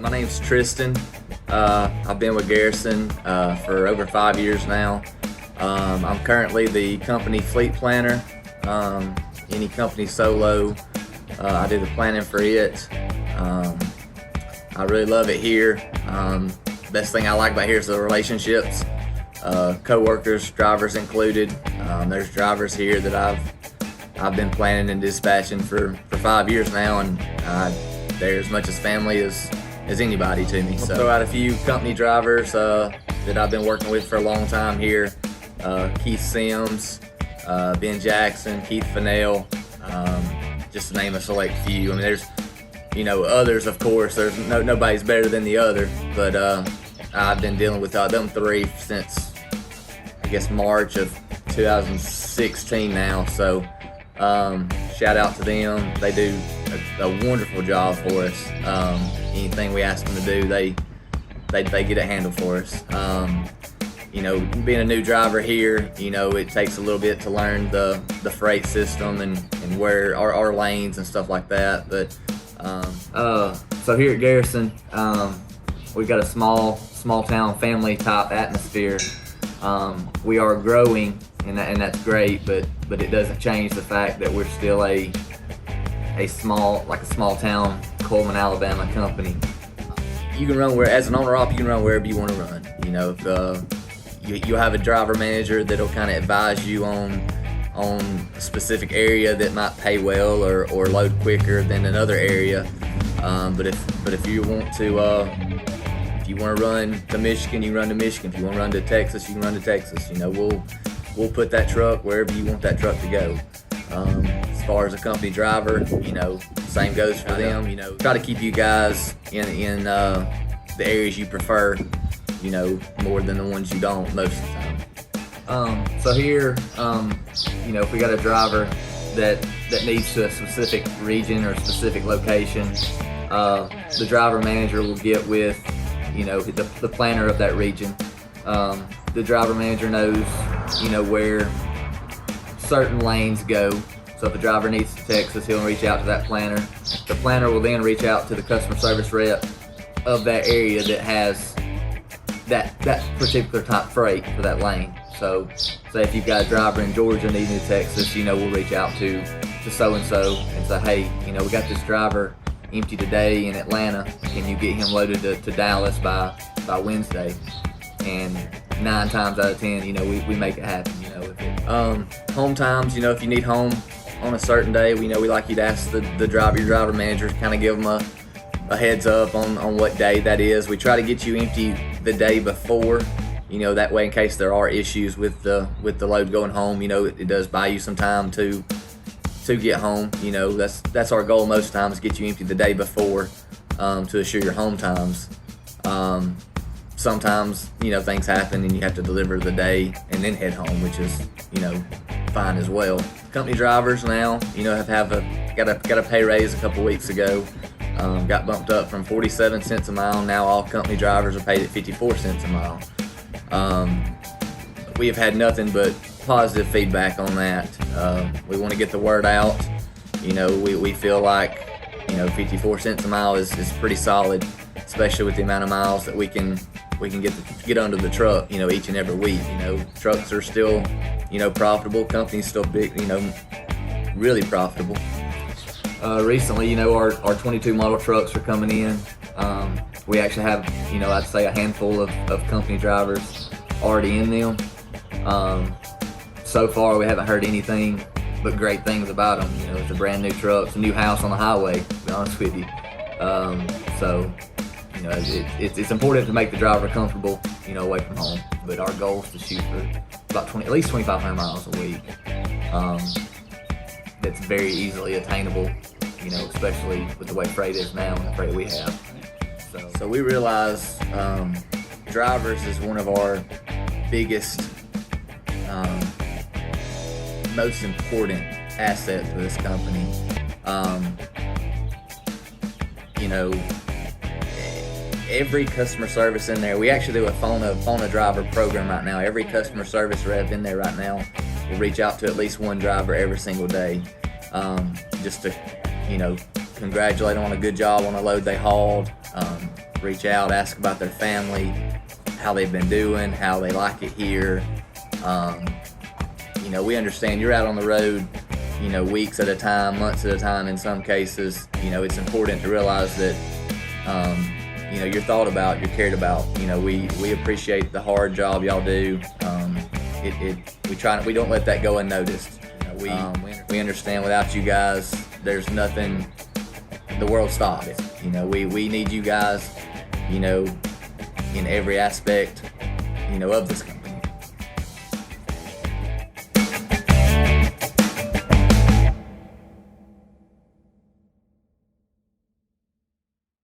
My name's Tristan. I've been with Garrison for over 5 years now. I'm currently the company fleet planner. Any company solo, I do the planning for it. I really love it here. Best thing I like about here is the relationships. Co-workers, drivers included. There's drivers here that I've been planning and dispatching for 5 years now, and they're as much as family as anybody to me. So I'll throw out a few company drivers that I've been working with for a long time here. Keith Sims, Ben Jackson, Keith Fennell, just to name a select few. I mean, there's others, of course. There's nobody's better than the other, but I've been dealing with them three since I guess March of 2016 now. So shout out to them. They do a wonderful job for us. Anything we ask them to do, they get it handled for us. Being a new driver here, it takes a little bit to learn the freight system and where our lanes and stuff like that. But so here at Garrison, we've got a small town family type atmosphere. We are growing, and that's great, but it doesn't change the fact that we're still a small town Coleman, Alabama company. You can run as an owner-op, you can run wherever you want to run. If you'll have a driver manager that'll kind of advise you on a specific area that might pay well or load quicker than another area. But if you want to run to Michigan, you run to Michigan. If you want to run to Texas, you can run to Texas. We'll put that truck wherever you want that truck to go. As far as a company driver, same goes for them. Try to keep you guys in the areas you prefer, more than the ones you don't most of the time. So here, if we got a driver that needs to a specific region or specific location, the driver manager will get with, the planner of that region. The driver manager knows, where certain lanes go. So if the driver needs to Texas, he'll reach out to that planner. The planner will then reach out to the customer service rep of that area that has that particular type freight for that lane. So say if you've got a driver in Georgia needing to Texas, we'll reach out to so-and-so and say, hey, we got this driver empty today in Atlanta. Can you get him loaded to Dallas by Wednesday? And 9 times out of 10, we make it happen. Home times, if you need home on a certain day, we like you to ask your driver manager, kind of give them a heads up on what day that is. We try to get you empty the day before, that way in case there are issues with the load going home, it does buy you some time to get home. That's our goal most times, get you empty the day before to assure your home times. Sometimes, things happen and you have to deliver the day and then head home, which is, fine as well. Company drivers now, got a pay raise a couple weeks ago. Got bumped up from 47 cents a mile. Now all company drivers are paid at 54 cents a mile. We have had nothing but positive feedback on that. We want to get the word out. We feel like 54 cents a mile is pretty solid, especially with the amount of miles that we can get under the truck, each and every week. Trucks are still, profitable. Company's still big, really profitable. Recently, our 22 model trucks are coming in. We actually have, I'd say a handful of company drivers already in them. So far, we haven't heard anything but great things about them. It's a brand new truck, it's a new house on the highway, to be honest with you. It's important to make the driver comfortable, away from home. But our goal is to shoot for about at least 2,500 miles a week. That's very easily attainable, especially with the way freight is now and the freight we have. So we realize drivers is one of our biggest, most important assets for this company. Every customer service in there, we actually do a phone a driver program right now. Every customer service rep in there right now will reach out to at least one driver every single day, just to congratulate them on a good job on a load they hauled, reach out, ask about their family, how they've been doing, how they like it here. We understand you're out on the road, weeks at a time, months at a time in some cases. It's important to realize that, you're thought about, you're cared about. We appreciate the hard job y'all do. We don't let that go unnoticed. We understand without you guys, there's nothing, the world stops. We need you guys, in every aspect, of this company.